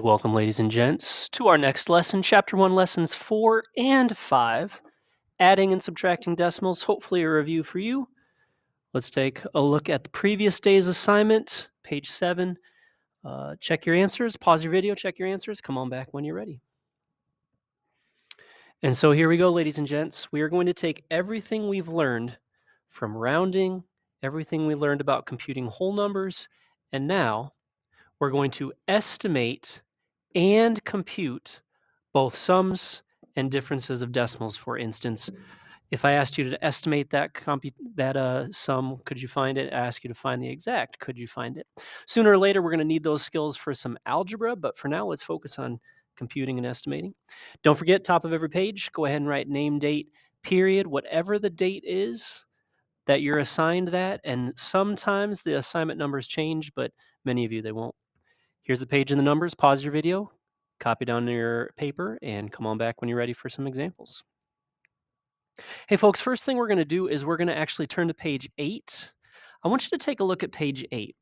Welcome, ladies and gents, to our next lesson, Chapter 1, Lessons 4 and 5, Adding and Subtracting Decimals, hopefully a review for you. Let's take a look at the previous day's assignment, page 7. Check your answers, pause your video, check your answers, come on back when you're ready. And so here we go, ladies and gents. We are going to take everything we've learned from rounding, everything we learned about computing whole numbers, and now we're going to estimate and compute both sums and differences of decimals. For instance, if I asked you to estimate that sum, could you find it? I ask you to find the exact, could you find it? Sooner or later, we're going to need those skills for some algebra, but for now, let's focus on computing and estimating. Don't forget, top of every page, go ahead and write name, date, period, whatever the date is that you're assigned that, and sometimes the assignment numbers change, but many of you, they won't. Here's the page and the numbers. Pause your video, copy down your paper, and come on back when you're ready for some examples. Hey folks, first thing we're going to do is we're going to actually turn to page 8. I want you to take a look at page 8.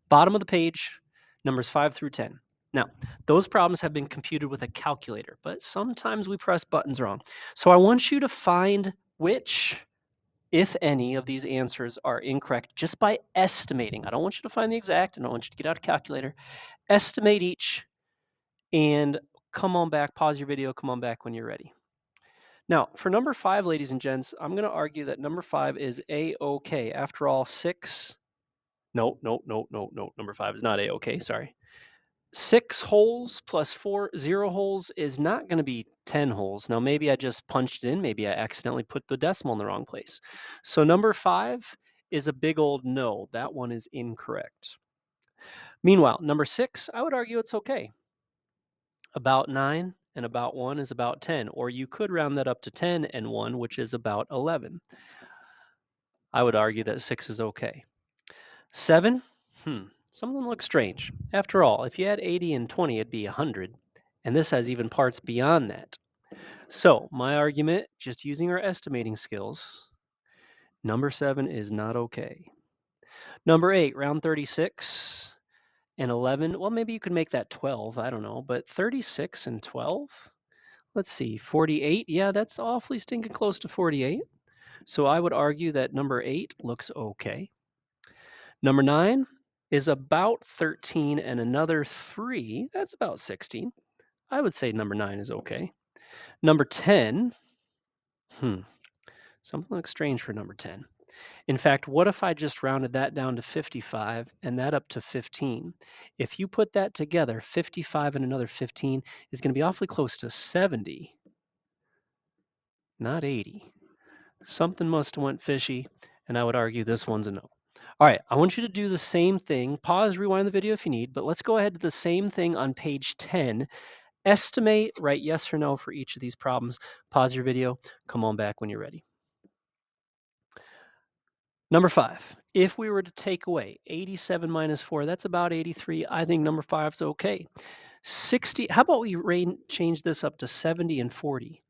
Bottom of the page, numbers 5 through 10. Now, those problems have been computed with a calculator, but sometimes we press buttons wrong. So I want you to find which, if any, of these answers are incorrect just by estimating. I don't want you to find the exact, and I don't want you to get out a calculator. Estimate each and come on back, pause your video, come on back when you're ready. Now, for number 5, ladies and gents, I'm going to argue that number 5 is A-OK. After all, 6, no, number 5 is not A-OK, sorry. 6 holes plus 0 holes is not going to be 10 holes. Now, maybe I just punched it in, maybe I accidentally put the decimal in the wrong place. So number 5 is a big old no. That one is incorrect. Meanwhile, number 6, I would argue it's okay. About 9 and about 1 is about 10, or you could round that up to 10 and 1, which is about 11. I would argue that 6 is okay. 7, something looks strange. After all, if you had 80 and 20, it'd be 100, and this has even parts beyond that. So my argument, just using our estimating skills, number 7 is not okay. Number 8, round 36 and 11, well, maybe you could make that 12, I don't know, but 36 and 12? Let's see, 48. Yeah, that's awfully stinking close to 48. So I would argue that number 8 looks okay. Number 9 is about 13 and another 3. That's about 16. I would say number 9 is okay. Number 10, something looks strange for number 10. In fact, what if I just rounded that down to 55 and that up to 15? If you put that together, 55 and another 15 is going to be awfully close to 70, not 80. Something must have went fishy, and I would argue this one's a no. All right, I want you to do the same thing. Pause, rewind the video if you need, but let's go ahead to the same thing on page 10. Estimate, write yes or no for each of these problems. Pause your video, come on back when you're ready. Number 5, if we were to take away 87 minus 4, that's about 83. I think number 5 is okay. 60, how about we change this up to 70 and 40?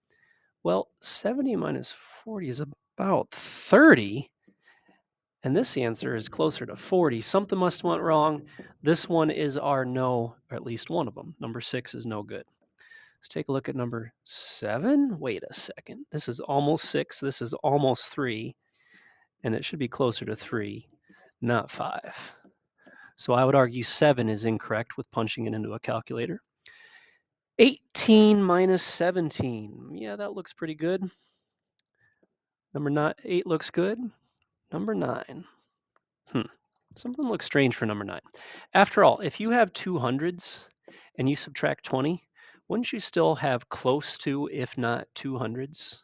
Well, 70 minus 40 is about 30. And this answer is closer to 40. Something must have went wrong. This one is our no, or at least one of them. Number 6 is no good. Let's take a look at number 7. Wait a second. This is almost 6. This is almost 3. And it should be closer to 3, not 5. So I would argue 7 is incorrect with punching it into a calculator. 18 minus 17. Yeah, that looks pretty good. Number 8 looks good. Number 9. Something looks strange for number 9. After all, if you have 200s and you subtract 20, wouldn't you still have close to, if not 200s?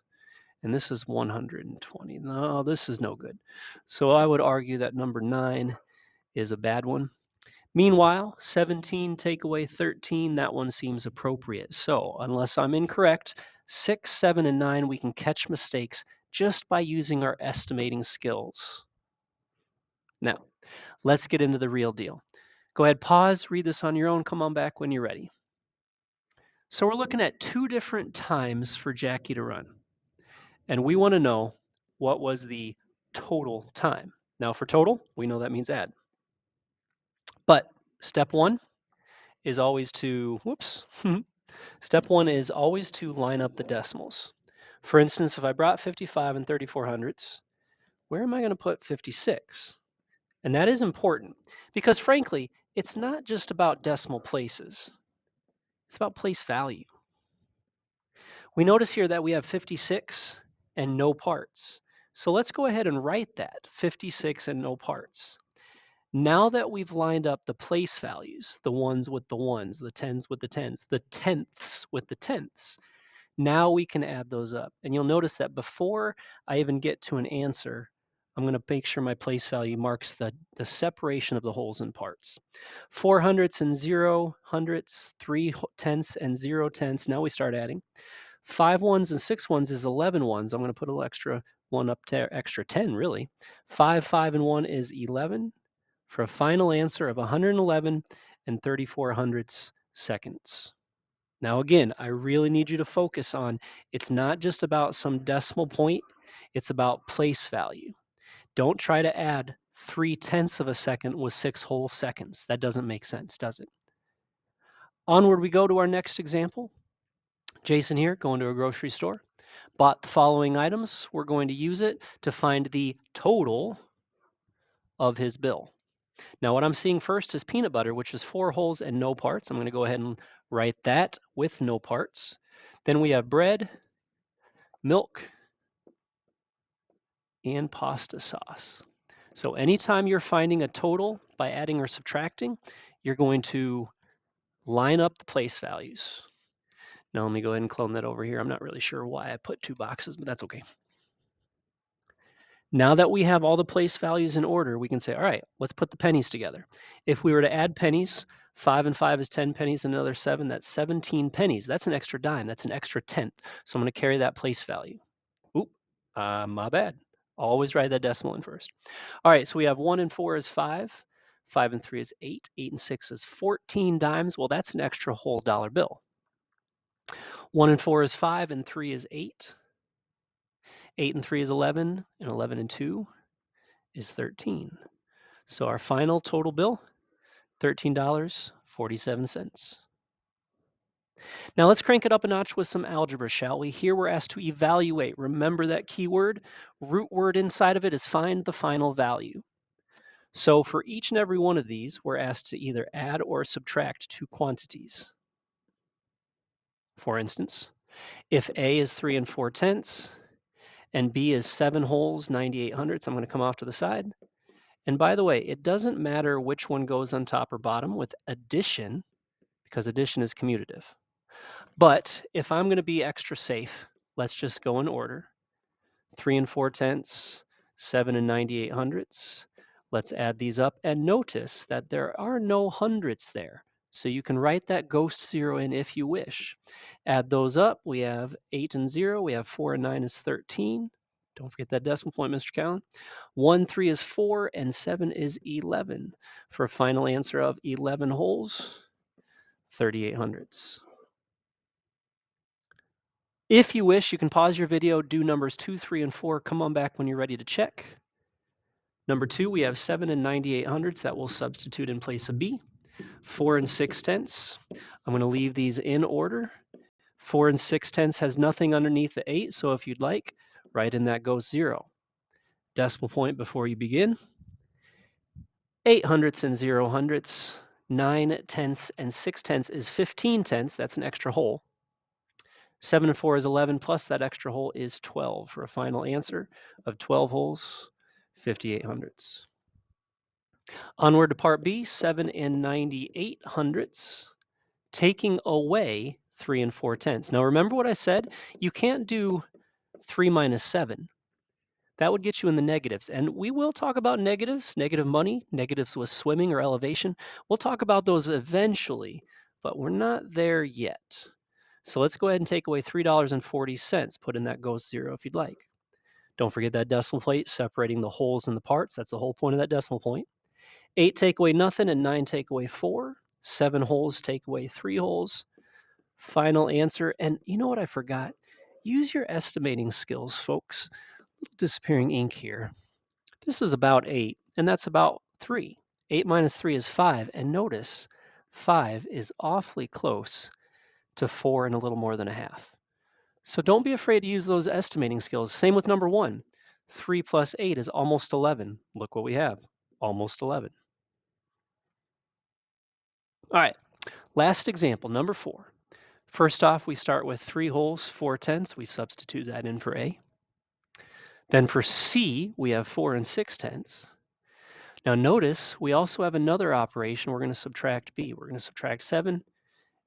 And this is 120. No, this is no good. So I would argue that number 9 is a bad one. Meanwhile, 17 take away 13, that one seems appropriate. So unless I'm incorrect, 6, 7, and 9, we can catch mistakes just by using our estimating skills. Now, let's get into the real deal. Go ahead, pause, read this on your own, come on back when you're ready. So we're looking at 2 different times for Jackie to run. And we want to know what was the total time. Now for total, we know that means add. But step 1 is always to, step one is always to line up the decimals. For instance, if I brought 55 and 3400ths, where am I going to put 56? And that is important because frankly, it's not just about decimal places. It's about place value. We notice here that we have 56 and no parts. So let's go ahead and write that, 56 and no parts. Now that we've lined up the place values, the ones with the ones, the tens with the tens, the tenths with the tenths, now we can add those up. And you'll notice that before I even get to an answer, I'm going to make sure my place value marks the separation of the wholes and parts. 4 hundredths and 0 hundredths, 3 tenths and 0 tenths. Now we start adding. 5 ones and 6 ones is 11 ones. I'm going to put a little extra one up there, extra 10 really. 5, 5, and 1 is 11 for a final answer of 111 and 34 hundredths seconds. Now again, I really need you to focus on, it's not just about some decimal point, it's about place value. Don't try to add 3/10 of a second with 6 whole seconds. That doesn't make sense, does it? Onward we go to our next example. Jason here, going to a grocery store, bought the following items. We're going to use it to find the total of his bill. Now what I'm seeing first is peanut butter, which is 4 wholes and no parts. I'm going to go ahead and write that with no parts. Then we have bread, milk, and pasta sauce. So anytime you're finding a total by adding or subtracting, you're going to line up the place values. Now let me go ahead and clone that over here. I'm not really sure why I put 2 boxes, but that's okay. Now that we have all the place values in order, we can say, all right, let's put the pennies together. If we were to add pennies, 5 and 5 is 10 pennies and another 7, that's 17 pennies. That's an extra dime, that's an extra tenth. So I'm going to carry that place value. Oop, my bad. Always write that decimal in first. All right, so we have 1 and 4 is 5, 5 and 3 is 8, 8 and 6 is 14 dimes. Well, that's an extra whole dollar bill. 1 and 4 is 5 and 3 is 8. 8 and 3 is 11, and 11 and 2 is 13. So our final total bill, $13.47. Now let's crank it up a notch with some algebra, shall we? Here we're asked to evaluate. Remember that keyword? Root word inside of it is find the final value. So for each and every one of these, we're asked to either add or subtract 2 quantities. For instance, if A is 3 and 4/10 and B is 7 wholes, 98 hundredths, I'm going to come off to the side. And by the way, it doesn't matter which one goes on top or bottom with addition, because addition is commutative. But if I'm going to be extra safe, let's just go in order. 3 and 4/10, 7 and 98 hundredths. Let's add these up and notice that there are no hundredths there. So you can write that ghost 0 in if you wish. Add those up. We have 8 and 0. We have 4 and 9 is 13. Don't forget that decimal point, Mr. Cowan. 1, 3 is 4, and 7 is 11. For a final answer of 11 wholes, 38 hundredths. If you wish, you can pause your video, do numbers 2, 3, and 4. Come on back when you're ready to check. Number 2, we have 7 and 98 hundredths. That will substitute in place of B. 4 and 6/10. I'm going to leave these in order. 4 and 6/10 has nothing underneath the 8, so if you'd like, write in that goes 0. Decimal point before you begin. 8 hundredths and 0 hundredths. 9 tenths and 6 tenths is 15 tenths. That's an extra whole. 7 and 4 is 11, plus that extra whole is 12 for a final answer of 12 wholes, 58 hundredths. Onward to part B, 7 and 98 hundredths, taking away 3 and 4/10. Now remember what I said? You can't do 3 minus 7. That would get you in the negatives. And we will talk about negatives, negative money, negatives with swimming or elevation. We'll talk about those eventually, but we're not there yet. So let's go ahead and take away $3.40. Put in that goes 0 if you'd like. Don't forget that decimal point separating the wholes and the parts. That's the whole point of that decimal point. 8 take away nothing and 9 take away 4. 7 wholes take away 3 wholes. Final answer. And you know what I forgot? Use your estimating skills, folks. Little disappearing ink here. This is about 8, and that's about 3. 8 minus 3 is 5. And notice, 5 is awfully close to 4 and a little more than a half. So don't be afraid to use those estimating skills. Same with number 1. 3 plus 8 is almost 11. Look what we have, almost 11. All right, last example, number 4. First off, we start with 3 wholes, 4 tenths. We substitute that in for A. Then for C, we have 4 and 6 tenths. Now notice we also have another operation. We're going to subtract B. We're going to subtract 7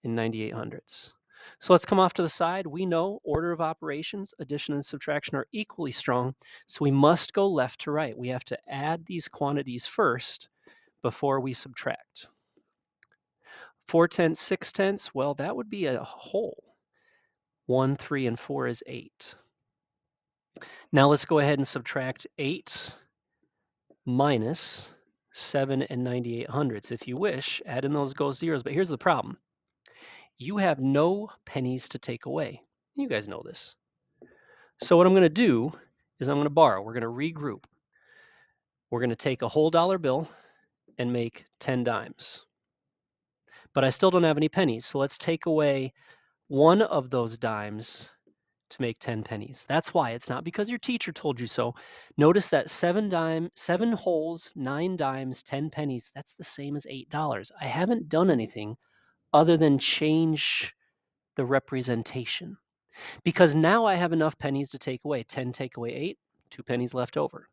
and 98 hundredths. So let's come off to the side. We know order of operations, addition and subtraction are equally strong. So we must go left to right. We have to add these quantities first before we subtract. 4 tenths, 6 tenths, well, that would be a whole. 1, 3, and 4 is 8. Now let's go ahead and subtract 8 minus 7 and 98 hundredths. If you wish, add in those go zeros, but here's the problem. You have no pennies to take away. You guys know this. So what I'm going to do is I'm going to borrow. We're going to regroup. We're going to take a whole dollar bill and make 10 dimes. But I still don't have any pennies, so let's take away one of those dimes to make 10 pennies. That's why. It's not because your teacher told you so. Notice that 7 wholes, 9 dimes, 10 pennies, that's the same as $8. I haven't done anything other than change the representation. Because now I have enough pennies to take away. 10 take away 8, 2 pennies left over.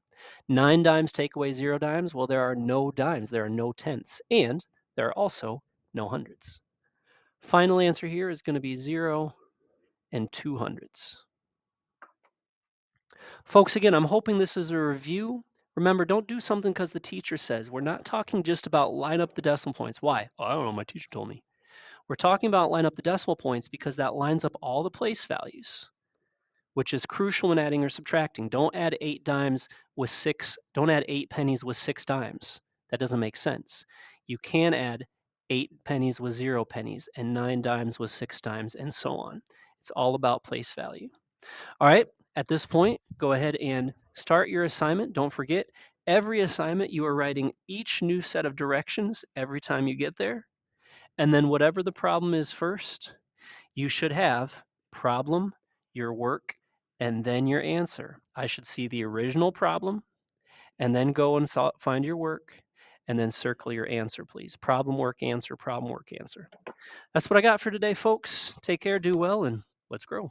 9 dimes take away 0 dimes. Well, there are no dimes. There are no tenths. And there are also no hundredths. Final answer here is going to be 0 and 2 hundredths. Folks, again, I'm hoping this is a review. Remember, don't do something because the teacher says. We're not talking just about line up the decimal points. Why? Oh, I don't know, my teacher told me. We're talking about line up the decimal points because that lines up all the place values, which is crucial when adding or subtracting. Don't add 8 dimes with 6. Don't add 8 pennies with 6 dimes. That doesn't make sense. You can add 8 pennies with 0 pennies and 9 dimes with 6 dimes and so on. It's all about place value. All right, at this point, go ahead and start your assignment. Don't forget, every assignment you are writing each new set of directions every time you get there. And then whatever the problem is first, you should have problem, your work, and then your answer. I should see the original problem, and then go and find your work, and then circle your answer, please. Problem, work, answer, problem, work, answer. That's what I got for today, folks. Take care, do well, and let's grow.